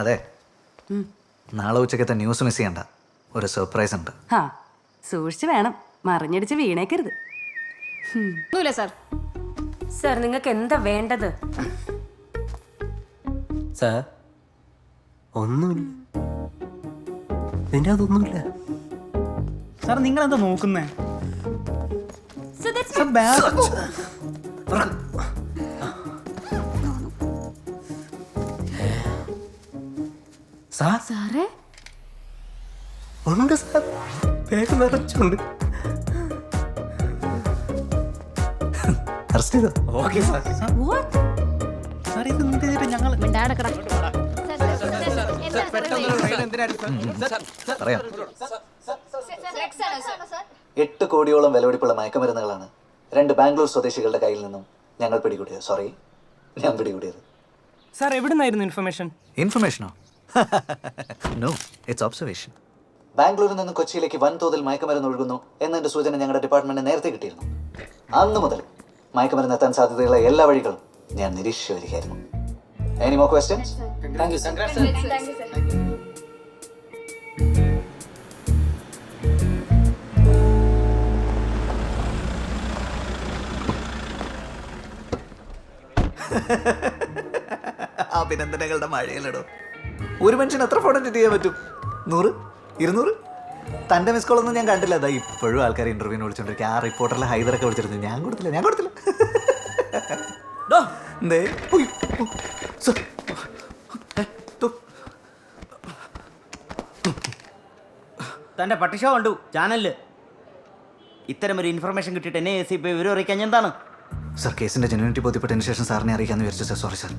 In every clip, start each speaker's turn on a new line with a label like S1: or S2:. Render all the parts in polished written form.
S1: അതെ, നാളെ ഉച്ചക്കത്തെ ന്യൂസ് മിസ് ചെയ്യണ്ട, ഒരു സർപ്രൈസ് ഉണ്ട്.
S2: ആ സൂക്ഷിച്ച് വേണം, മറിഞ്ഞടിച്ച് വീണേക്കരുത്.
S3: ഒന്നുമില്ല സാർ. സാർ നിങ്ങൾക്ക് എന്താ വേണ്ടത്?
S4: സാർ ഒന്നുമില്ല, ഇതിൻ്റെ അതൊന്നുമില്ല.
S5: സാർ നിങ്ങൾ എന്താ നോക്കുന്നേ?
S3: So that's
S4: സാർ
S3: സാറേ
S4: ഉണ്ട് സാർ, ബാഗ് നിറച്ചുണ്ട്.
S1: അറസ്റ്റ് ചെയ്തോ?
S4: Okay sir.
S3: what?
S5: സാർ ഇത് എന്ത് ചെയ്തിട്ട് ഞങ്ങൾ
S3: മിണ്ടാടക്കട.
S1: പറയാം. 8 കോടിയോളം വിലപിടിപ്പുള്ള മയക്കുമരുന്നുകളാണ് 2 ബാംഗ്ലൂർ സ്വദേശികളുടെ കയ്യിൽ നിന്നും ഞാൻ പിടികൂടിയത്.
S5: സാർ എവിടെ നിന്നായിരുന്നു ഇൻഫർമേഷൻ?
S1: ഇൻഫർമേഷനോ? No, it's observation. ബാംഗ്ലൂരിൽ നിന്ന് കൊച്ചിയിലേക്ക് വൻതോതിൽ മയക്കുമരുന്ന് ഒഴുകുന്നു എന്നതിന്റെ സൂചന ഞങ്ങളുടെ ഡിപ്പാർട്ട്മെന്റ് നേരത്തെ കിട്ടിയിരുന്നു. അന്ന് മുതൽ മയക്കുമരുന്ന് എത്താൻ സാധ്യതയുള്ള എല്ലാ വഴികളും ഞാൻ നിരീക്ഷിച്ചു വരികയായിരുന്നു. Any more questions? Thank you, sir. അഭിനന്ദനങ്ങളുടെ മഴയിലിടും. ഒരു മനുഷ്യന് എത്ര ഫോൺ അറ്റൻഡ് ചെയ്യാൻ പറ്റും? 100, 200? തൻ്റെ മിസ് കോളൊന്നും ഞാൻ കണ്ടില്ല. അതാ ഇപ്പോഴും ആൾക്കാർ ഇന്റർവ്യൂവിന് വിളിച്ചോണ്ടിരിക്കുക. ആ റിപ്പോർട്ടറിലെ ഹൈദറൊക്കെ വിളിച്ചിരുന്നു. ഞാൻ കൊടുത്തില്ല. എന്തേ? ഉയ്. സർ.
S6: തൻ്റെ പട്ടിഷോ കണ്ടു ചാനലില്. ഇത്തരം ഒരു ഇൻഫർമേഷൻ കിട്ടിയിട്ട് എന്നെ ACP വിവരം അറിയിക്കാൻ എന്താണ്?
S1: സർ, കേസിന്റെ ജെന്യൂനിറ്റി ബോധ്യപ്പെട്ടതിന് ശേഷം സാറിനെ അറിയിക്കാന്ന് വിചാരിച്ചു സർ. Sorry sir.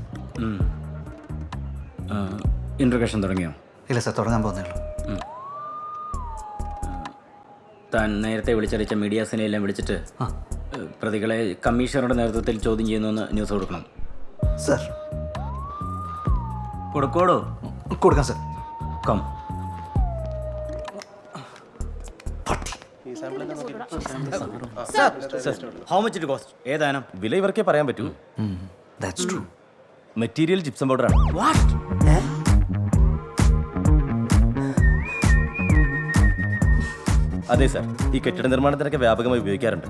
S6: ഇൻട്രഗേഷൻ തുടങ്ങിയോ?
S1: ഇല്ല സർ, തുടങ്ങാൻ പോകുന്നേ ഉള്ളൂ.
S6: താൻ നേരത്തെ വിളിച്ചറിയിച്ച മീഡിയാസിനെ എല്ലാം വിളിച്ചിട്ട് പ്രതികളെ കമ്മീഷണറുടെ നേതൃത്വത്തിൽ ചോദ്യം ചെയ്യുന്നുവെന്ന് ന്യൂസ് കൊടുക്കണം.
S1: സർ
S6: കൊടുക്കോടോ?
S1: കൊടുക്കാം sir.
S6: Come. How much it cost? ഏതാനും
S7: വില ഇവർക്കേ പറയാൻ പറ്റൂ.
S1: That's true.
S7: മെറ്റീരിയൽ ജിപ്സം പൗഡറാണ്. അതെ സാർ, ഈ കെട്ടിട നിർമ്മാണത്തിനൊക്കെ വ്യാപകമായി ഉപയോഗിക്കാറുണ്ട്.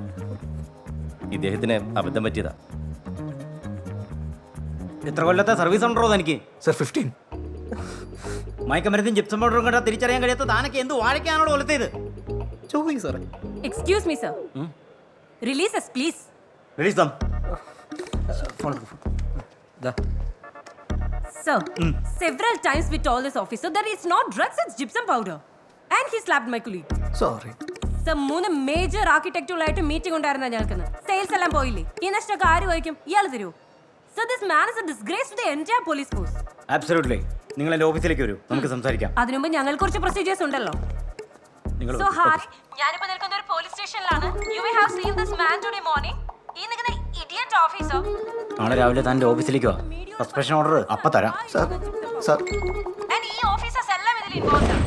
S7: ഇദ്ദേഹത്തിന് അബദ്ധം പറ്റിയതാ.
S6: എത്ര കൊല്ലത്തെ സർവീസ് ഉണ്ടോ തനിക്ക്?
S1: സർ 15.
S6: മയക്കമരുന്നും ജിപ്സം പൗഡറും കണ്ടാൽ തിരിച്ചറിയാൻ കഴിയാത്ത താനൊക്കെ എന്ത് വാഴയ്ക്കാണോ കൊലത്തേത്?
S5: സാറേ
S3: Excuse me, sir. Release us, please.
S6: Release dum.
S3: Sir, several times we told this officer that it's not drugs, it's gypsum powder. And he slapped my colleague.
S1: Sorry.
S3: Sir, 3 major ആർക്കിടെക്റ്റുകളായിട്ട് meeting ഉണ്ടായിരുന്ന ഞങ്ങൾക്ക്. Sales എല്ലാം പോയില്ലേ? ഈ നഷ്ടമൊക്കെ ആര് വഹിക്കും? ഇയാൾ തരൂ. Sir, this man is a disgrace to the entire police force.
S6: Absolutely. നിങ്ങൾ എൻ്റെ ഓഫീസിലേക്ക് വരൂ, നമുക്ക് സംസാരിക്കാം.
S3: അതിനുമുമ്പ് ഞങ്ങൾക്ക് കുറച്ച് പ്രൊസീജിയേഴ്സ് ഉണ്ടല്ലോ. So, Hari, ഞാനിപ്പോ നിൽക്കുന്ന ഒരു പോലീസ് സ്റ്റേഷനിലാണ്. You may have seen this man today morning. ഈ നിൽക്കുന്ന ഇഡിയറ്റ് ഓഫീസർ.
S6: നാളെ രാവിലെ തൻ്റെ ഓഫീസിലേക്ക് വാ. സസ്പെൻഷൻ ഓർഡർ അപ്പം തരാം.
S1: സർ.
S3: And ഈ ഓഫീസേഴ്സ് എല്ലാം ഇതിൽ ഇൻവോൾവ് ആണ്.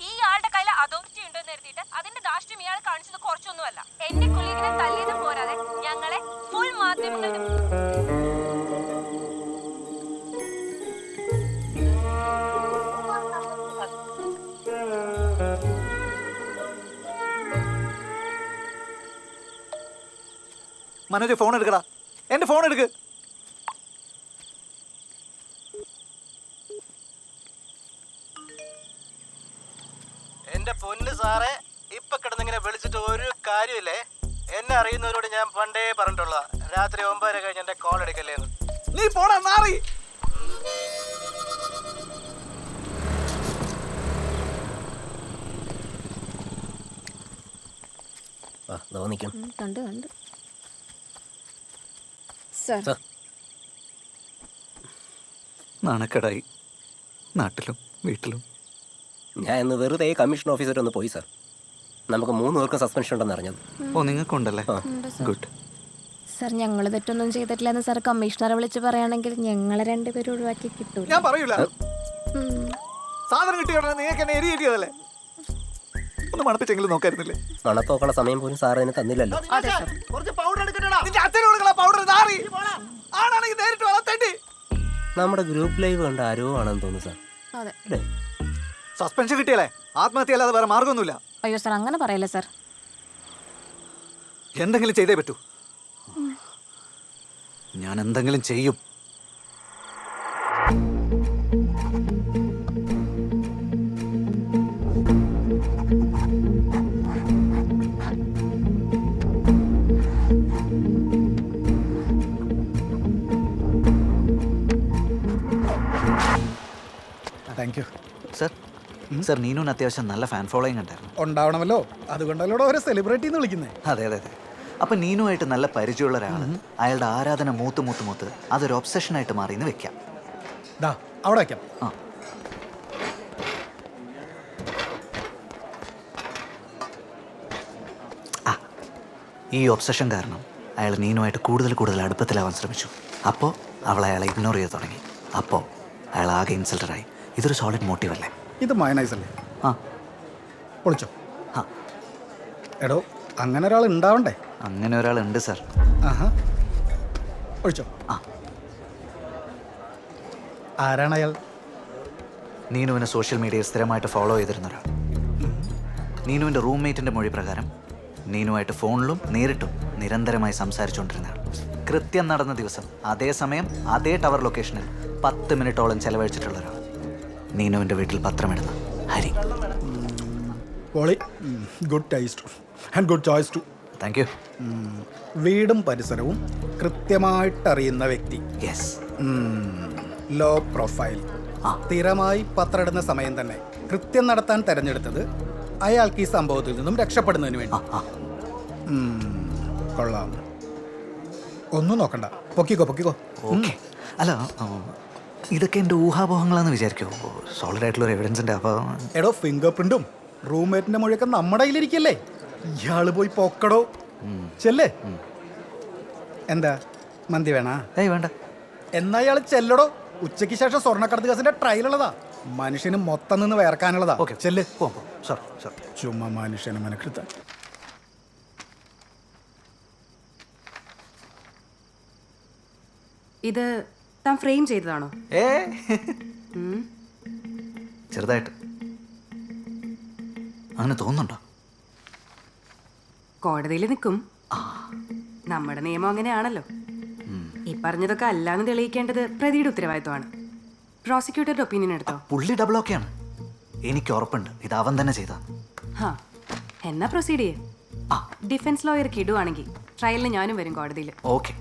S3: ഈ ആളുടെ കയ്യിൽ അതോറിറ്റി ഉണ്ടെന്ന് കരുതിയിട്ട് അതിന്റെ ദാഷ്ട്യം ഇയാൾ കാണിച്ചത് കുറച്ചൊന്നുമല്ല. എന്റെ കൊളീഗിനെ തല്ലിയതും പോരാതെ ഞങ്ങളെ ഫുൾ മാധ്യമങ്ങളുടെ
S1: മനോജ് ഫോൺ എടുക്കടാ. എന്റെ ഫോൺ എടുക്ക്.
S8: എന്റെ പൊന്ന് സാറേ, ഇപ്പൊ കിടന്നിങ്ങനെ വിളിച്ചിട്ട് ഒരു കാര്യമില്ലേ. എന്നെ അറിയുന്നവരോട് ഞാൻ പണ്ടേ പറഞ്ഞിട്ടുള്ള രാത്രി 9:30 കഴിഞ്ഞ് എന്റെ കോൾ എടുക്കല്ലേന്ന്.
S1: നീ പോടാ നാറി.
S3: കണ്ടു
S1: നാണക്കേടായി നാട്ടിലും വീട്ടിലും.
S4: ഞാൻ ഇന്ന് വെറുതെ കമ്മീഷൻ ഓഫീസർ ഒന്ന് പോയി സാർ. നമുക്ക് 3 പേർക്കും സസ്പെൻഷൻ ഉണ്ടെന്ന് അറിഞ്ഞത്.
S1: ഓ, നിങ്ങൾക്കുണ്ടല്ലേ? ഗുഡ്.
S9: സാർ, ഞങ്ങൾ തെറ്റൊന്നും ചെയ്തിട്ടില്ലെന്ന് സാർ കമ്മീഷണറെ വിളിച്ച് പറയുകയാണെങ്കിൽ ഞങ്ങളെ 2 പേരും ഒഴിവാക്കി കിട്ടൂ.
S1: ഞാൻ പറയൂല. സാധനം കിട്ടിയ ഉടനെ നിങ്ങൾക്ക് എന്നെ എരി കിട്ടിയതല്ലേ? ഒന്ന് മണപ്പിച്ചെങ്കിലും നോക്കായിരുന്നില്ലേ?
S4: മണത്തോക്കുള്ള സമയം പോലും സാർ അതിന് തന്നില്ലല്ലോ.
S8: കുറച്ച് പൗഡർ എടുക്കട്ടാ.
S1: നിന്റെ അച്ഛന് കൊടുക്കണ പൗഡർ നാറി. ആണാണെങ്കിൽ നേരിട്ട് വളർത്തേണ്ടി.
S4: നമ്മുടെ ഗ്രൂപ്പ് ലൈവ് കണ്ട ആരോ ആണെന്ന് തോന്നുന്നു സാർ.
S9: അതെ.
S4: അല്ലേ?
S1: സസ്പെൻഷൻ കിട്ടിയല്ലേ, ആത്മഹത്യ അല്ലാതെ വേറെ മാർഗമൊന്നുമില്ല.
S9: അയ്യോ സാർ അങ്ങനെ പറയല്ലേ സാർ.
S1: എന്തെങ്കിലും ചെയ്തേ പറ്റൂ. ഞാൻ എന്തെങ്കിലും ചെയ്യും.
S10: താങ്ക് യു
S1: സർ, സർ നീനുവിന് അത്യാവശ്യം നല്ല ഫാൻ ഫോളോയിങ് ഉണ്ടായിരുന്നു.
S10: ഉണ്ടാവണമല്ലോ, അതുകൊണ്ടല്ലോ ഓരോ സെലിബ്രിറ്റി എന്ന് വിളിക്കുന്നത്.
S1: അതെ അതെ അതെ. അപ്പൊ നീനുമായിട്ട് നല്ല പരിചയമുള്ള ഒരാൾ അയാളുടെ ആരാധന മൂത്ത് അതൊരു ഒബ്സഷനായിട്ട് മാറിയെന്ന് വെക്കാം.
S10: ദാ അവിടെ വയ്ക്കാം.
S1: ആ, ഈ ഒബ്സഷൻ കാരണം അയാൾ നീനുമായിട്ട് കൂടുതൽ അടുപ്പത്തിലാവാൻ ശ്രമിച്ചു. അപ്പോൾ അവൾ അയാളെ ഇഗ്നോർ ചെയ്ത് തുടങ്ങി. അപ്പോൾ അയാൾ ആകെ ഇൻസൾട്ടഡായി. ഇതൊരു സോളിഡ് മോട്ടീവ് അല്ലേ?
S10: ഇത് മയനൈസ് അല്ലേ?
S1: ആ,
S10: പൊളിച്ചോ.
S1: ആ,
S10: എടോ അങ്ങനെ ഒരാൾ ഉണ്ടാവണ്ടേ?
S1: അങ്ങനെ ഒരാളുണ്ട് സർ.
S10: ആഹാ, ഒഴിച്ചോ.
S1: ആ,
S10: ആരാണ് അയാൾ?
S1: നീനുവിനെ സോഷ്യൽ മീഡിയയിൽ സ്ഥിരമായിട്ട് ഫോളോ ചെയ്തിരുന്ന ഒരാൾ. നീനുവിൻ്റെ റൂംമേറ്റിൻ്റെ മൊഴി പ്രകാരം നീനുമായിട്ട് ഫോണിലും നേരിട്ടും നിരന്തരമായി സംസാരിച്ചുകൊണ്ടിരുന്ന ആൾ. കൃത്യം നടന്ന ദിവസം അതേ സമയം അതേ ടവർ ലൊക്കേഷനിൽ 10 മിനിറ്റോളം ചെലവഴിച്ചിട്ടുള്ള ഒരാൾ. നീനുവിൻ്റെ വീട്ടിൽ പത്രമിടുന്ന ഹരി.
S10: പൊളി. Good taste and good choice too.
S1: Thank you.
S10: വീടും പരിസരവും കൃത്യമായിട്ടറിയുന്ന വ്യക്തി.
S1: യെസ്.
S10: Low profile. സ്ഥിരമായി പത്രമിടുന്ന സമയം തന്നെ കൃത്യം നടത്താൻ തെരഞ്ഞെടുത്തത് അയാൾക്ക് ഈ സംഭവത്തിൽ നിന്നും രക്ഷപ്പെടുന്നതിന് വേണ്ടി. കൊള്ളാം. ഒന്നും നോക്കണ്ട, പൊക്കിക്കോ.
S1: ഓക്കെ. അല്ല, ഇതൊക്കെ എൻ്റെ ഊഹാപോഹങ്ങളാന്ന് വിചാരിക്കുമോ? സോളിഡ് ആയിട്ടുള്ള എവിഡൻസ് ഉണ്ട്. അപ്പോൾ
S10: എടോ ഫിംഗർ പ്രിന്റും റൂംമേറ്റിന്റെ മൊഴിയൊക്കെ നമ്മുടെ കയ്യിലിരിക്കല്ലേ? ഇയാള് പോയി പൊക്കടോ. ചെല്ലേ. എന്താ മന്തി വേണ?
S1: ഏയ് വേണ്ട.
S10: എന്നാ ഇയാൾ ചെല്ലടോ. ഉച്ചയ്ക്ക് ശേഷം സ്വർണ്ണക്കടത്ത് കേസിന്റെ ട്രയലുള്ളതാ. മനുഷ്യന് മൊത്തം നിന്ന് വേർക്കാനുള്ളതാ.
S1: ഓക്കെ,
S10: ചെല്ല്.
S1: Sir sir.
S10: ചുമ്മാ മനുഷ്യനെ മെനക്കെടുത്ത.
S2: ഇത് താൻ ഫ്രെയിം ചെയ്തതാണോ?
S1: ഏ ചെറുതായിട്ട്. അങ്ങനെ തോന്നുന്നുണ്ടോ?
S2: കോടതിയിൽ നിൽക്കും. നമ്മുടെ നിയമം അങ്ങനെയാണല്ലോ. ഈ പറഞ്ഞതൊക്കെ അല്ലാന്ന് തെളിയിക്കേണ്ടത് പ്രതിയുടെ ഉത്തരവാദിത്വമാണ്. പ്രോസിക്യൂട്ടറുടെ ഒപ്പീനിയൻ എടുത്തോ?
S1: പുള്ളി ഡബിൾ ഓക്കെയാണ്. എനിക്ക് ഉറപ്പുണ്ട് ഇത് അവൻ തന്നെ ചെയ്താന്ന്.
S2: ഹാ, എന്നാ പ്രൊസീഡ് ചെയ്യേ. ഡിഫൻസ് ലോയർ കിടുവാണെങ്കിൽ ട്രയലിന് ഞാനും വരും കോടതിയിൽ.
S1: ഓക്കെ.